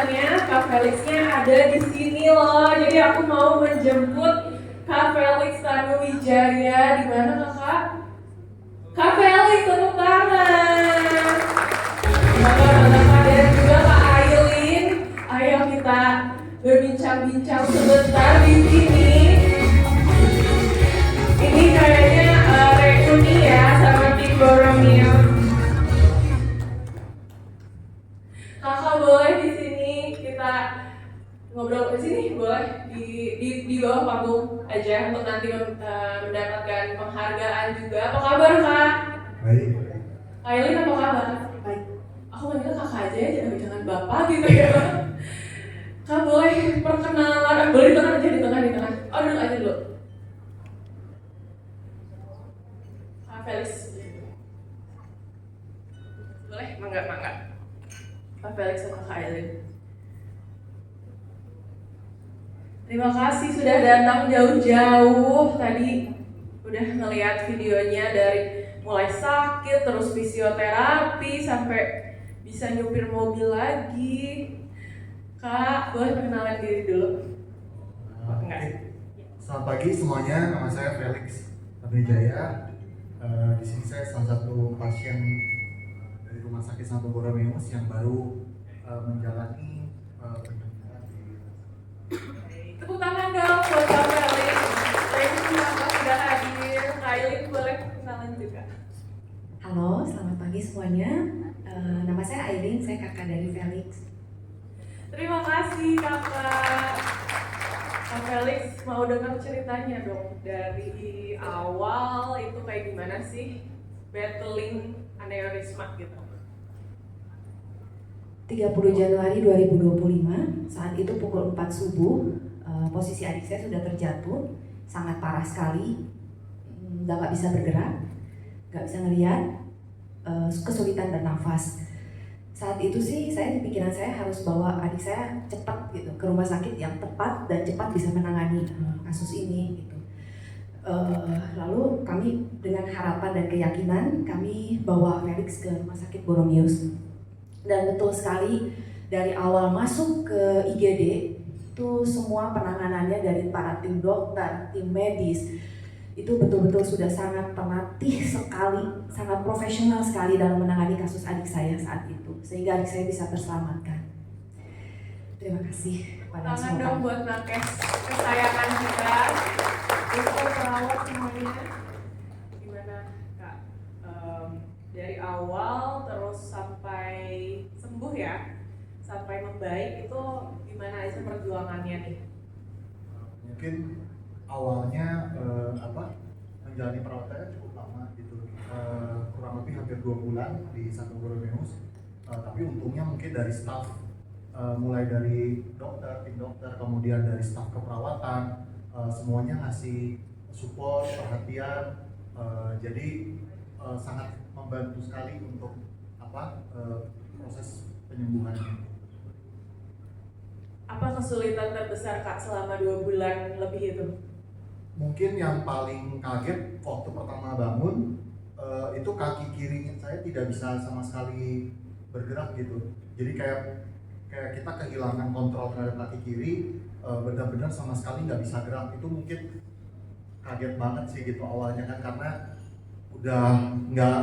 teman-temannya, Kak Felixnya ada di sini loh. Jadi aku mau menjemput Kak Felix Tanuwijaya. Di mana Kakak? Kak Felix, tepuk tangan. Kakak dan juga Kak Ailin. Ayo kita berbincang-bincang sebentar di sini. Ini kayaknya reuni ya sama tim Boromeo. Kakak boleh di sini kita ngobrol di sini, boleh di bawah panggung aja untuk nanti mendapatkan penghargaan juga. Apa kabar Kak? Baik. Ailin apa kabar? Baik. Aku manggil kakak aja ya, jangan bapak gitu ya. Kak boleh perkenalan, boleh di tengah aja, di tengah. Oh duduk aja dulu. Kak Felix. Boleh? Mangga. Kak Felix sama Kak Ailin. Terima kasih sudah datang jauh-jauh. Tadi udah ngeliat videonya dari mulai sakit, terus fisioterapi, sampai bisa nyupir mobil lagi. Kak, boleh perkenalan diri dulu? Oke. Selamat pagi semuanya, nama saya Felix Tanuwijaya. Di sini saya salah satu pasien dari Rumah Sakit Santo Borromeus yang baru menjalani penyembuhan di. Tepuk tangan dong buat Kak Felix. Terima kasih sudah hadir. Kak Ailin boleh perkenalan juga. Halo, selamat pagi semuanya. Nama saya Ailin, saya kakak dari Felix. Terima kasih kakak. Kak Felix mau dengar ceritanya dong dari awal itu kayak gimana sih battling aneurisma gitu. 30 Januari 2025, saat itu pukul 4 subuh, posisi adik saya sudah terjatuh, sangat parah sekali, udah gak bisa bergerak, gak bisa ngeliat, kesulitan bernafas. Saat itu sih saya di pikiran saya harus bawa adik saya cepat gitu ke rumah sakit yang tepat dan cepat bisa menangani kasus ini gitu. Lalu kami dengan harapan dan keyakinan kami bawa Felix ke rumah sakit Borromeus. Dan betul sekali dari awal masuk ke IGD itu semua penanganannya dari para tim dokter, tim medis itu betul-betul sudah sangat terlatih sekali, sangat profesional sekali dalam menangani kasus adik saya saat itu, sehingga adik saya bisa terselamatkan. Terima kasih kepada Tangan semua. dong buat nakes kesayangan kita. Untuk perawat semuanya. Gimana Kak? Dari awal terus sampai sembuh ya, sampai membaik itu gimana aja perjuangannya nih? Mungkin awalnya menjalani perawatannya cukup lama gitu, kurang lebih hampir 2 bulan di Santo Borromeus. Tapi untungnya mungkin dari staff, mulai dari dokter, tim dokter, kemudian dari staf keperawatan, semuanya ngasih support, perhatian, jadi sangat membantu sekali untuk proses penyembuhannya. Apa kesulitan terbesar Kak selama 2 bulan lebih itu? Mungkin yang paling kaget waktu pertama bangun, itu kaki kiri saya tidak bisa sama sekali bergerak gitu. Jadi kayak kita kehilangan kontrol terhadap kaki kiri, benar-benar sama sekali nggak bisa gerak. Itu mungkin kaget banget sih gitu awalnya kan, karena udah nggak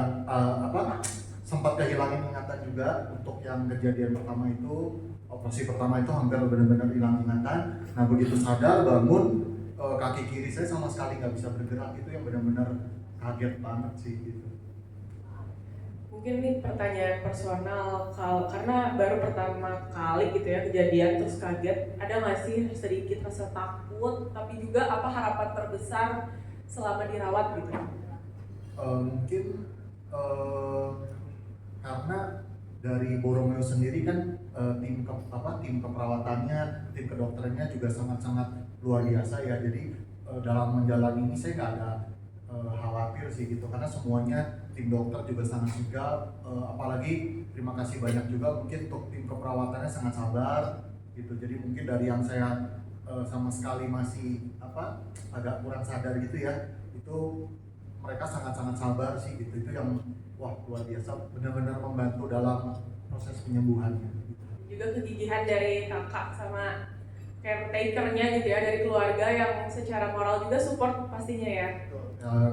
sempat kehilangan ingatan juga. Untuk yang kejadian pertama itu, operasi pertama itu hampir benar-benar hilang ingatan. Nah begitu sadar bangun, kaki kiri saya sama sekali nggak bisa bergerak. Itu yang benar-benar kaget banget sih gitu. Mungkin ini pertanyaan personal karena baru pertama kali gitu ya kejadian terus kaget. Ada nggak sih sedikit rasa takut, tapi juga apa harapan terbesar selama dirawat gitu? Mungkin karena dari Borromeus sendiri kan, tim keperawatannya, tim kedokterannya juga sangat-sangat luar biasa ya. Jadi dalam menjalani ini saya nggak ada khawatir sih gitu, karena semuanya tim dokter juga sangat sigap, apalagi terima kasih banyak juga mungkin untuk tim keperawatannya sangat sabar gitu. Jadi mungkin dari yang saya sama sekali masih agak kurang sadar gitu ya, itu mereka sangat-sangat sabar sih gitu. Itu yang luar biasa, benar-benar membantu dalam proses penyembuhannya. juga kegigihan dari kakak sama caretaker-nya gitu ya, dari keluarga yang secara moral juga support pastinya ya.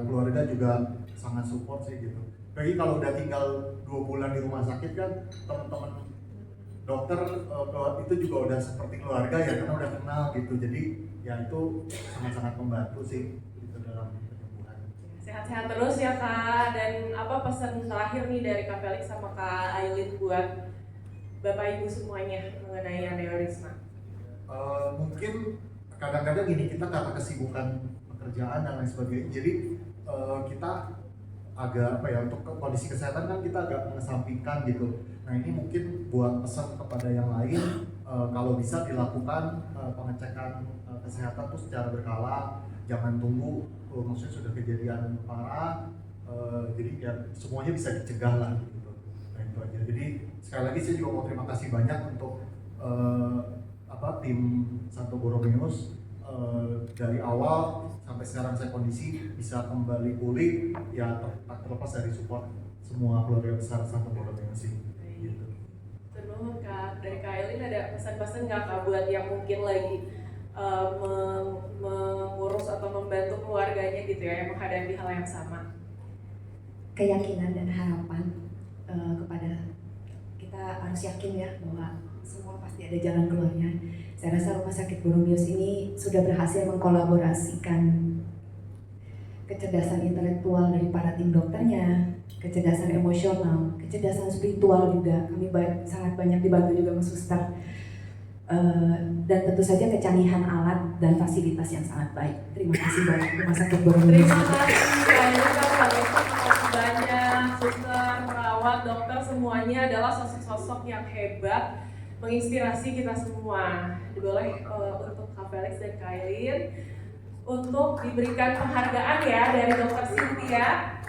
Keluarga juga sangat support sih gitu. Apalagi kalau udah tinggal 2 bulan di rumah sakit kan, teman-teman dokter itu juga udah seperti keluarga ya, karena udah kenal gitu. Jadi ya itu sangat-sangat membantu sih gitu dalam penyembuhan. Sehat-sehat terus ya Kak. Dan apa pesan terakhir nih dari Kak Felix sama Kak Ailin buat Bapak Ibu semuanya mengenai aneurisma? Mungkin kadang-kadang gini, kita karena kesibukan pekerjaan dan lain sebagainya, jadi kita agak apa ya, untuk kondisi kesehatan kan kita agak mengesampingkan gitu. Nah ini mungkin buat pesan kepada yang lain, kalau bisa dilakukan pengecekan kesehatan tuh secara berkala, jangan tunggu maksudnya sudah kejadian parah, jadi ya semuanya bisa dicegah lah gitu. Nah itu aja. Jadi sekali lagi saya juga mau terima kasih banyak untuk tim Santo Borromeus. Dari awal sampai sekarang saya kondisi bisa kembali pulih ya, terlepas dari support semua keluarga besar Santo Borromeus sih gitu. Terus Kak, dari Kak Ailin ada pesan-pesan nggak Kak buat yang mungkin lagi mengurus atau membantu keluarganya gitu ya, yang menghadapi hal yang sama? Keyakinan dan harapan kepada kita harus yakin ya bahwa semua pasti ada jalan keluarnya. Saya rasa Rumah Sakit Borromeus ini sudah berhasil mengkolaborasikan kecerdasan intelektual dari para tim dokternya, kecerdasan emosional, kecerdasan spiritual juga. Kami sangat banyak dibantu juga Mas Suster. Dan tentu saja kecanggihan alat dan fasilitas yang sangat baik. Terima kasih banyak Rumah Sakit Borromeus. Terima kasih banyak suster, perawat, dokter, semuanya adalah sosok-sosok yang hebat, menginspirasi kita semua. Boleh untuk Kak Felix dan Kak Ailin untuk diberikan penghargaan ya dari Dr. Cynthia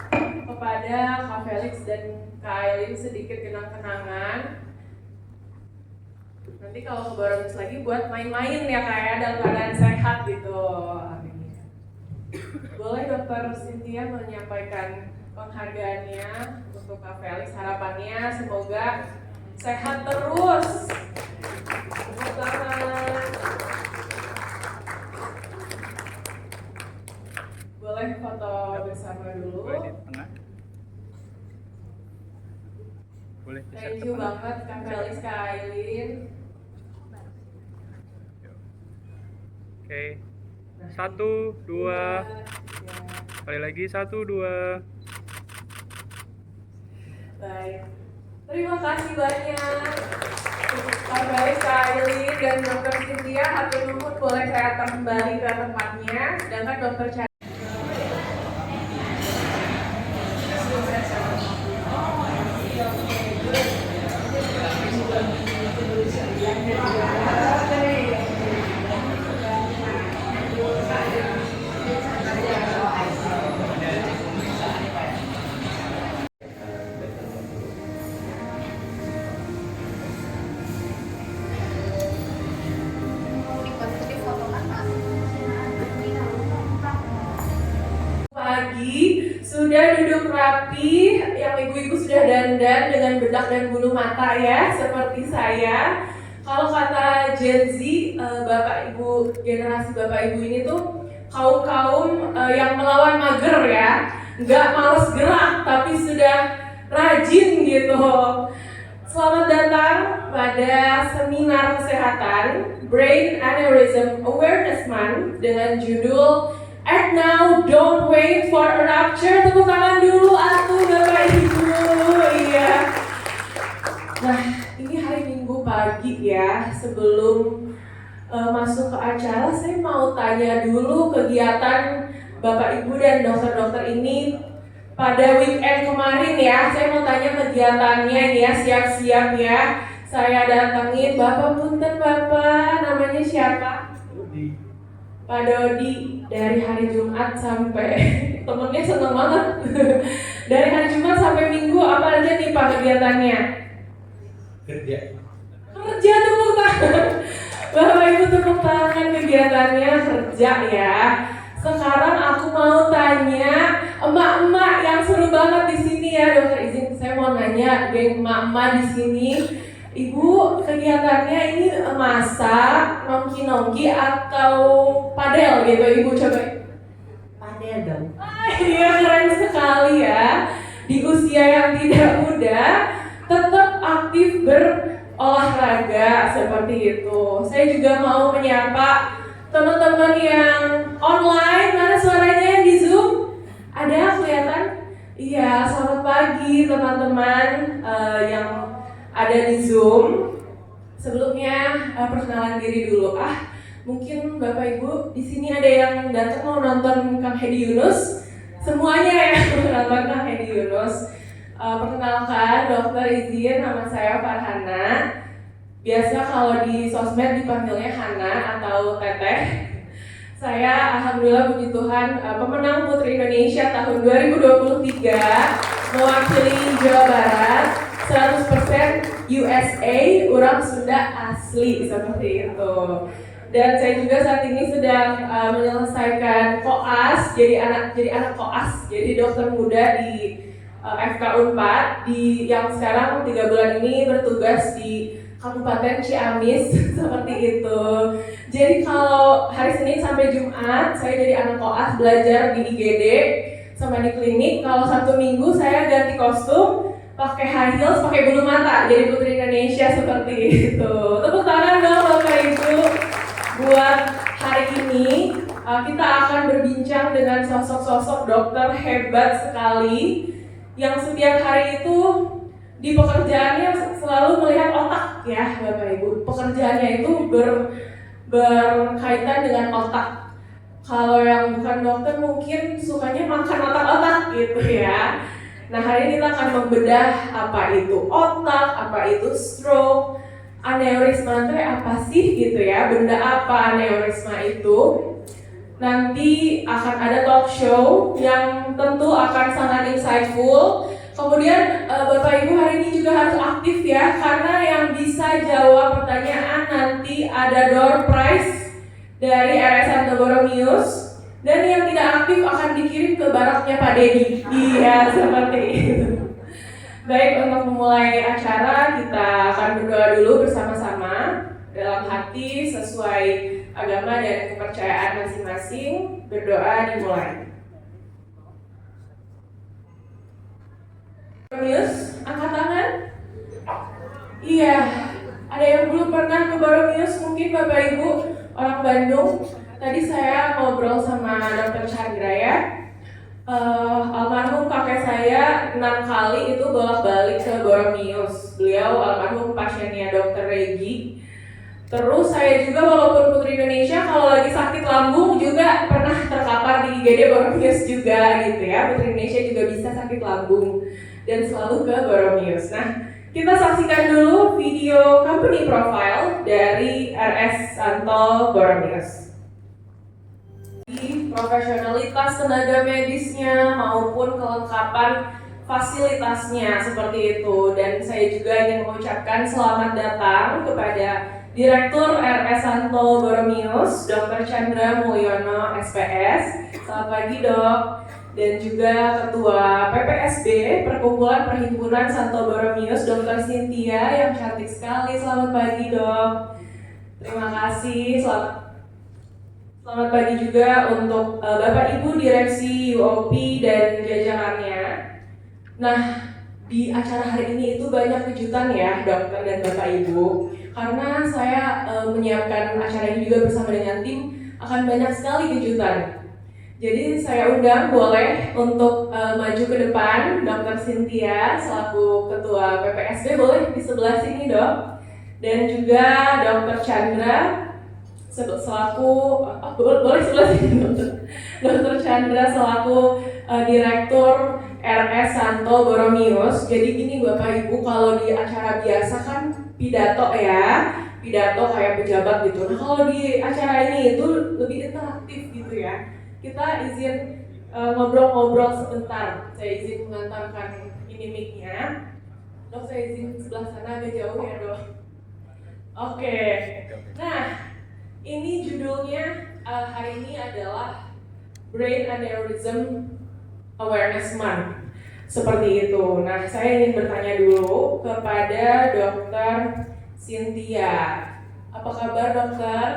kepada Kak Felix dan Kak Ailin, sedikit kenang-kenangan. Nanti kalau ke Borromeus lagi buat main-main ya Kak ya, dalam keadaan sehat gitu. Boleh Dr. Cynthia menyampaikan penghargaannya untuk Kak Felix, harapannya semoga sehat terus. Boleh foto bersama dulu. Boleh di tengah. Boleh geser Thank ke you tengah. banget Kak Felix, Kak Ailin. Oke. 1, 2. Kali lagi 1, 2. Baik. Terima kasih banyak Kak Felix, Kak Ailin, dan Dr. Cynthia. Hatur nuhun, boleh saya kembali ke tempatnya. Sedangkan Dr. Chandra pagi sudah duduk rapi, yang ibu-ibu sudah dandan dengan bedak dan bulu mata ya, seperti saya. Kalau kata Gen Z, bapak ibu, generasi bapak ibu ini tuh kaum yang melawan mager ya, nggak males gerak tapi sudah rajin gitu. Selamat datang pada seminar kesehatan Brain Aneurysm Awareness Month dengan judul Act Now, Don't Wait for a Rupture. Tepuk tangan dulu atuh Bapak Ibu. Iya. Nah, ini hari Minggu pagi ya. Sebelum masuk ke acara, saya mau tanya dulu kegiatan Bapak Ibu dan dokter-dokter ini pada weekend kemarin ya. Saya mau tanya kegiatannya nih ya, siap-siap ya. Saya datengin Bapak punten Bapak, namanya siapa? Pak Dodi. Dari hari Jumat sampai temennya seneng banget. Dari hari Jumat sampai Minggu apa aja nih Pak kegiatannya? Kerja Tepuk tangan. Bapak Ibu tepuk tangan, kegiatannya kerja ya. Sekarang aku mau tanya emak-emak yang seru banget di sini ya, dokter izin saya mau nanya geng emak-emak di sini. Ibu kegiatannya ini masak, nongki-nongki atau padel gitu Ibu coba? Padel dong. Iya keren sekali ya. Di usia yang tidak muda tetap aktif berolahraga seperti itu. Saya juga mau menyapa teman-teman yang online. Mana suaranya yang di Zoom? Ada kelihatan? Iya, selamat pagi teman-teman yang ada di Zoom. Sebelumnya perkenalan diri dulu. Mungkin Bapak Ibu di sini ada yang datang mau nonton Kang Hedi Yunus. Semuanya ya nonton Kang Hedi Yunus. Perkenalkan, dokter izin, nama saya Farhana. Biasa kalau di sosmed dipanggilnya Hana atau Teteh. Saya alhamdulillah puji Tuhan pemenang Putri Indonesia tahun 2023 mewakili Jawa Barat 100% USA, orang Sunda asli seperti itu. Dan saya juga saat ini sedang menyelesaikan koas, jadi anak koas, jadi dokter muda di FK Unpad yang sekarang 3 bulan ini bertugas di Kabupaten Ciamis seperti itu. Jadi kalau hari Senin sampai Jumat saya jadi anak koas belajar di IGD sama di klinik. Kalau Sabtu Minggu saya ganti kostum, pakai high heels, pakai bulu mata, jadi Putri Indonesia seperti itu. Tepuk tangan dong Bapak Ibu buat hari ini. Kita akan berbincang dengan sosok-sosok dokter hebat sekali yang setiap hari itu di pekerjaannya selalu melihat otak ya Bapak Ibu. Pekerjaannya itu berkaitan dengan otak. Kalau yang bukan dokter mungkin sukanya makan otak-otak gitu ya. Nah hari ini kita akan membedah apa itu otak, apa itu stroke, aneurisma itu apa sih gitu ya, benda apa aneurisma itu. Nanti akan ada talk show yang tentu akan sangat insightful. Kemudian Bapak Ibu hari ini juga harus aktif ya, karena yang bisa jawab pertanyaan nanti ada door prize dari RS Santo Borromeus, dan yang tidak aktif akan dikirim ke baraknya Pak Dedi. Iya seperti itu. Baik, untuk memulai acara kita akan berdoa dulu bersama-sama dalam hati sesuai agama dan kepercayaan masing-masing. Berdoa dimulai. Borromeus, angkat tangan. Iya, ada yang belum pernah ke Borromeus, mungkin Bapak Ibu orang Bandung. Tadi saya ngobrol sama Dr. Chandra ya. Almarhum kakek saya 6 kali itu bolak-balik ke Borromeus. Beliau almarhum pasiennya Dr. Regi. Terus saya juga walaupun Putri Indonesia kalau lagi sakit lambung juga pernah terkapar di IGD Borromeus juga gitu ya. Putri Indonesia juga bisa sakit lambung dan selalu ke Borromeus. Nah, kita saksikan dulu video company profile dari RS Santo Borromeus. Profesionalitas tenaga medisnya maupun kelengkapan fasilitasnya seperti itu. Dan saya juga ingin mengucapkan selamat datang kepada Direktur RS Santo Borromeus, Dr. Chandra Mulyono SPS. Selamat pagi Dok. Dan juga Ketua PPSB Perkumpulan Perhimpunan Santo Borromeus, Dr. Cynthia yang cantik sekali. Selamat pagi Dok. Terima kasih. Selamat pagi juga untuk Bapak Ibu Direksi UOP dan jajarannya. Nah, di acara hari ini itu banyak kejutan ya dokter dan Bapak Ibu. Karena saya menyiapkan acara ini juga bersama dengan tim, akan banyak sekali kejutan. Jadi saya undang boleh untuk maju ke depan Dr. Cynthia selaku Ketua PPSB, boleh di sebelah sini Dok. Dan juga Dr. Chandra selaku boleh sebelah sini Dr. Chandra selaku Direktur RS Santo Borromeus. Jadi gini Bapak Ibu, kalau di acara biasa kan pidato kayak pejabat gitu. Nah kalau di acara ini itu lebih interaktif gitu ya. Kita izin ngobrol-ngobrol sebentar. Saya izin mengantarkan ini mic-nya. Dok, saya izin sebelah sana agak jauh ya Dok. Oke. Nah, ini judulnya hari ini adalah Brain Aneurysm Awareness Month. Seperti itu. Nah, saya ingin bertanya dulu kepada Dokter Cynthia. Apa kabar dokter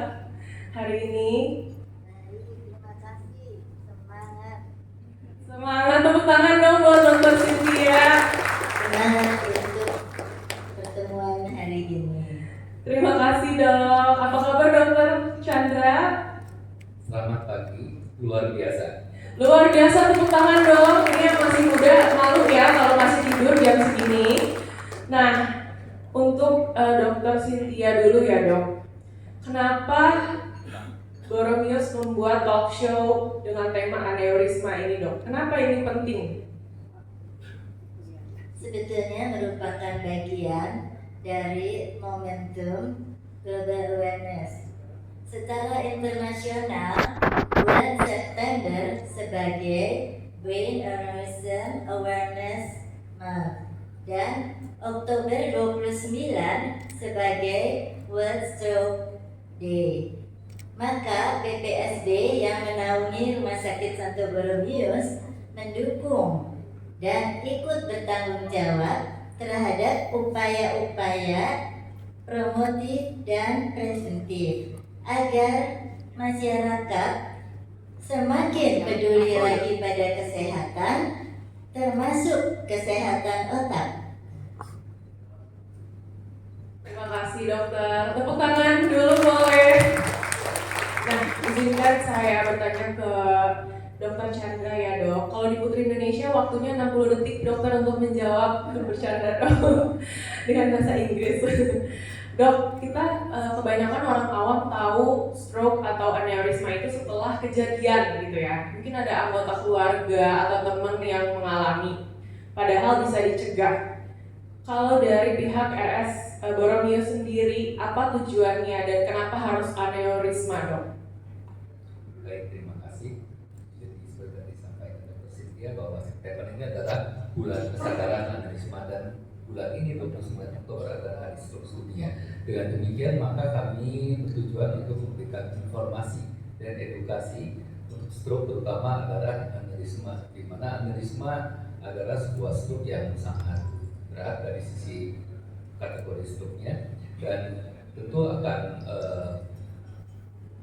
hari ini? Terima kasih, semangat. Semangat, tepuk tangan dong buat Dokter Cynthia. Semangat untuk pertemuan hari ini. Terima kasih dok. Apa kabar Dokter Chandra? Selamat pagi, luar biasa. Luar biasa, tepuk tangan dong. Ini yang masih muda malu ya kalau masih tidur jam segini. Nah, untuk Dokter Cynthia dulu ya dok. Kenapa Boromius membuat talk show dengan tema aneurisma ini dok? Kenapa ini penting? Sebetulnya merupakan bagian dari momentum global awareness. Secara internasional, bulan September sebagai Brain Aneurysm Awareness Month dan Oktober 29 sebagai World Stroke Day. Maka BPSD yang menaungi Rumah Sakit Santo Boromius mendukung dan ikut bertanggung jawab terhadap upaya-upaya promotif dan preventif agar masyarakat semakin peduli lagi pada kesehatan, termasuk kesehatan otak. Terima kasih dokter. Tepuk tangan dulu boleh. Nah, izinkan saya bertanya ke Dokter Chandra ya dok. Kalau di Putri Indonesia waktunya 60 detik dokter untuk menjawab bercanda dok dengan bahasa Inggris. Dok, kita kebanyakan orang awam tahu stroke atau aneurisma itu setelah kejadian gitu ya. Mungkin ada anggota keluarga atau teman yang mengalami, padahal bisa dicegah. Kalau dari pihak RS Boromius sendiri, apa tujuannya dan kenapa harus aneurisma dok? Baik, terima kasih. Jadi seperti disampaikan Dr. Cynthia bahwa September ini adalah bulan kesadaran aneurisma dan bulan ini 29 Oktober adalah hari stroke dunia. Dengan demikian maka kami bertujuan untuk memberikan informasi dan edukasi untuk stroke, terutama adalah aneurisma, di mana aneurisma adalah sebuah stroke yang sangat berat dari sisi kategori stroke-nya dan tentu akan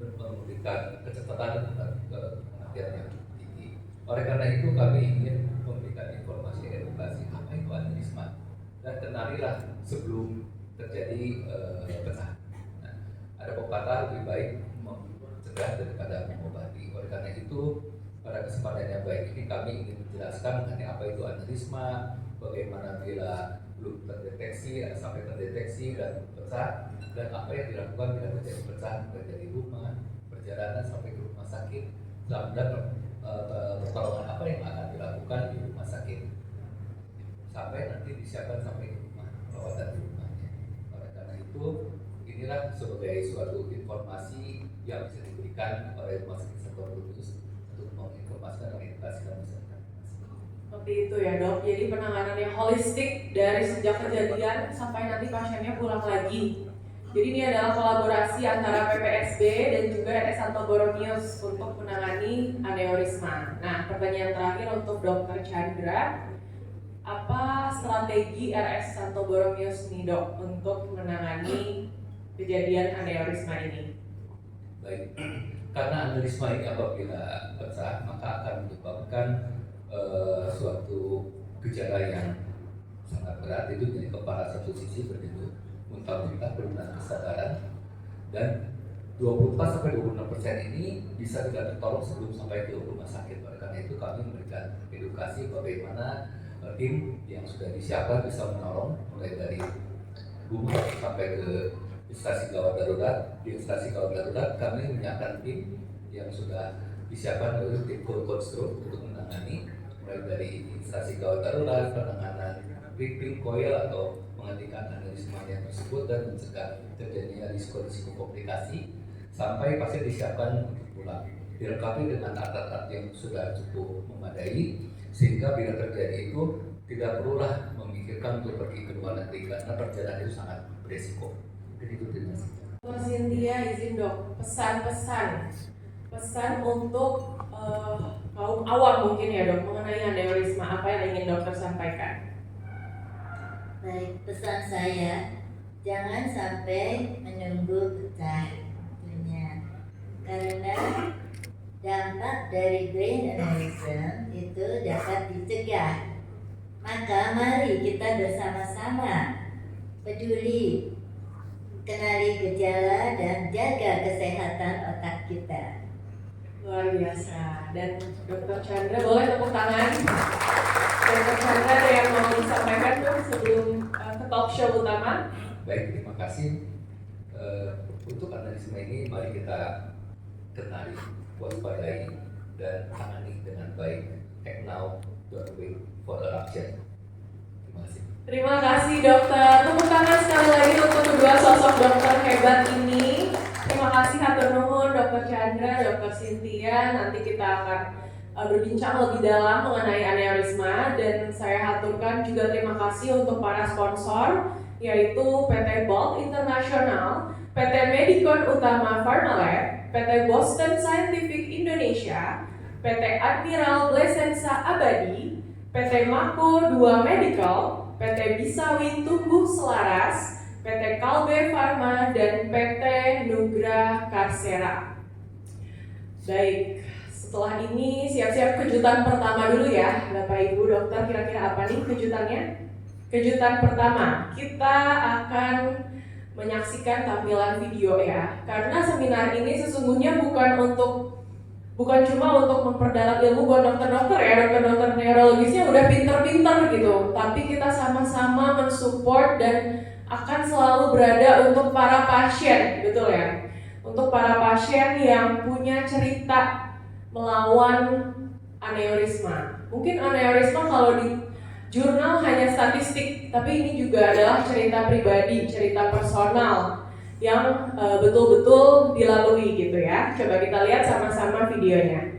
memberikan kecepatan ke kematian yang tinggi. Oleh karena itu kami ingin memberikan informasi edukasi apa itu aneurisma dan kenalilah sebelum terjadi pecah. Nah, ada pepatah lebih baik mencegah daripada mengobati. Oleh karena itu pada kesempatan yang baik ini kami ingin menjelaskan mengenai apa itu aneurisma, bagaimana bila belum terdeteksi, sampai terdeteksi dan pecah, dan apa yang dilakukan bila terjadi pecah mulai dari rumah, perjalanan sampai ke rumah sakit, dan pertolongan apa yang akan dilakukan di rumah sakit sampai nanti disiapkan sampai ke rumah, perawatan di rumahnya. Oleh karena itu inilah sebagai suatu informasi yang bisa diberikan oleh Rumah Sakit Santo Boromius untuk menginformasikan dan mengedukasikan masyarakat. Seperti itu ya dok, jadi penanganan yang holistik dari sejak kejadian sampai nanti pasiennya pulang lagi. Jadi ini adalah kolaborasi antara PPSB dan juga RS Santo Boromius untuk menangani aneurisma. Nah, pertanyaan terakhir untuk Dokter Chandra, apa strategi RS Santo Boromius nih dok untuk menangani kejadian aneurisma ini? Baik, karena aneurisma ini apabila pecah maka akan menyebabkan suatu gejala yang sangat berat, itu jadi kepala satu sisi berdiri, muntah-muntah, penurunan kesadaran, dan 24-26% ini bisa tidak tertolong sebelum sampai ke rumah sakit. Oleh karena itu kami memberikan edukasi bagaimana tim yang sudah disiapkan bisa menolong mulai dari rumah sampai ke instansi gawat darurat. Di instansi gawat darurat kami menyiapkan tim yang sudah disiapkan oleh tim code stroke untuk menangani mulai dari instansi gawat darurat, penanganan breathing coil atau menghentikan aneurisma yang tersebut dan mencegah terjadinya risiko komplikasi sampai pasien disiapkan untuk pulang, dilengkapi dengan alat-alat yang sudah cukup memadai sehingga bila terjadi itu tidak perlulah memikirkan untuk pergi ke luar negeri karena perjalanan itu sangat beresiko. Jadi itu terima kasih. Dokter Cynthia izin dok, pesan untuk kaum awam mungkin ya dok mengenai aneurisma, apa yang ingin dokter sampaikan. Baik, pesan saya, jangan sampai menunggu pecah tentunya. Karena dampak dari brain aneurysm itu dapat dicegah. Maka mari kita bersama-sama peduli, kenali gejala dan jaga kesehatan otak kita. Luar biasa. Dan Dr. Chandra, boleh tepuk tangan. Dr. Chandra ada yang mau disampaikan tuh sebelum ke talk show utama? Baik, terima kasih. Untuk analisme ini mari kita kenali, waspadai, dan tangani dengan baik. Act now, don't wait for the action. Terima kasih. Terima kasih dokter. Tepuk tangan sekali lagi untuk kedua sosok dokter hebat ini. Terima kasih hatur nuhun Dr. Chandra, Dr. Cynthia. Nanti kita akan berbincang lebih dalam mengenai aneurisma, dan saya haturkan juga terima kasih untuk para sponsor, yaitu PT Bolt International, PT Medicon Utama Pharmalab, PT Boston Scientific Indonesia, PT Admiral Blesensa Abadi, PT Mako 2 Medical, PT Bisawin Tumbuh Selaras, PT Kalbe Pharma, dan PT Nugra Karsera. Baik, setelah ini siap-siap kejutan pertama dulu ya Bapak Ibu dokter, kira-kira apa nih kejutannya? Kejutan pertama, kita akan menyaksikan tampilan video ya. Karena seminar ini sesungguhnya bukan cuma untuk memperdalam ilmu buat dokter-dokter ya, dokter-dokter neurologisnya udah pinter-pinter gitu, tapi kita sama-sama mensupport dan akan selalu berada untuk para pasien, betul ya? Untuk para pasien yang punya cerita melawan aneurisma. Mungkin aneurisma kalau di jurnal hanya statistik, tapi ini juga adalah cerita pribadi, cerita personal yang betul-betul dilalui gitu ya. Coba kita lihat sama-sama videonya.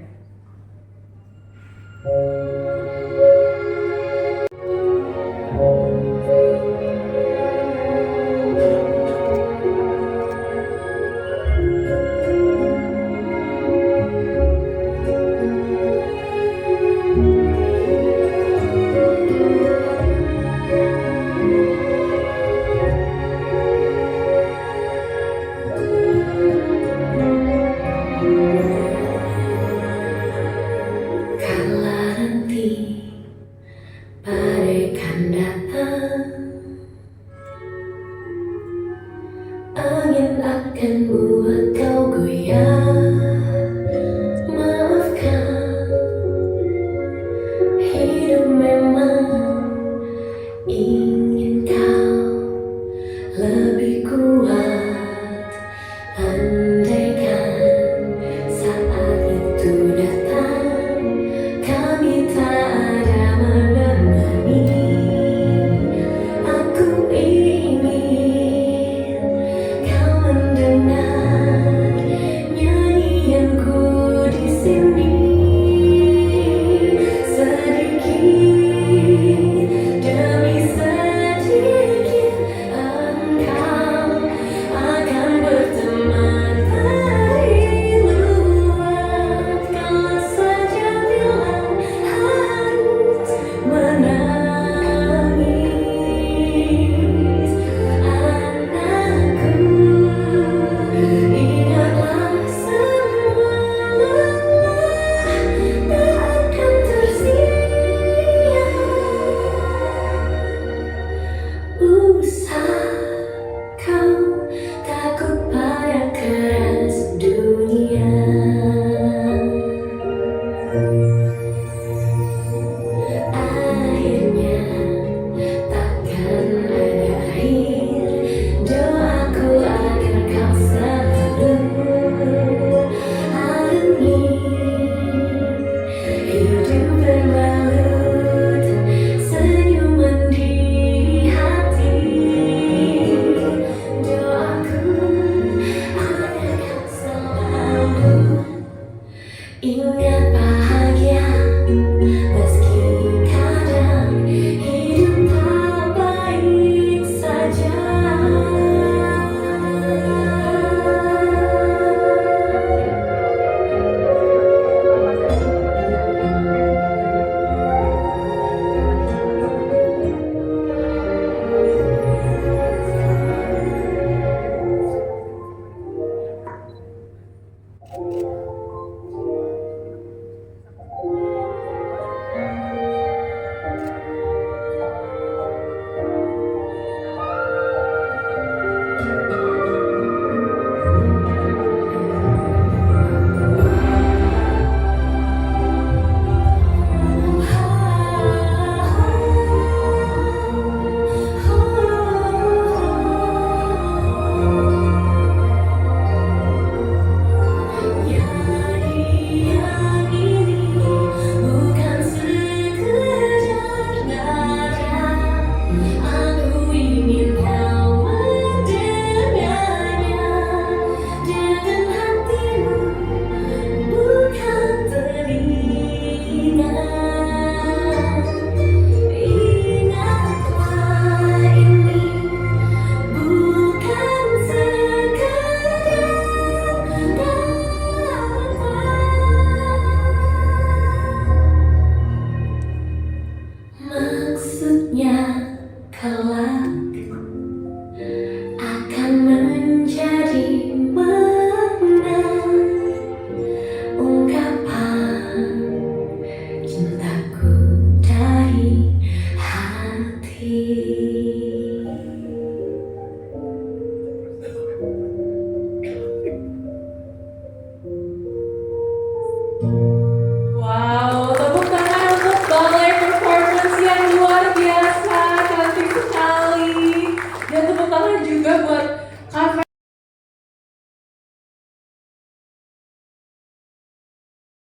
buat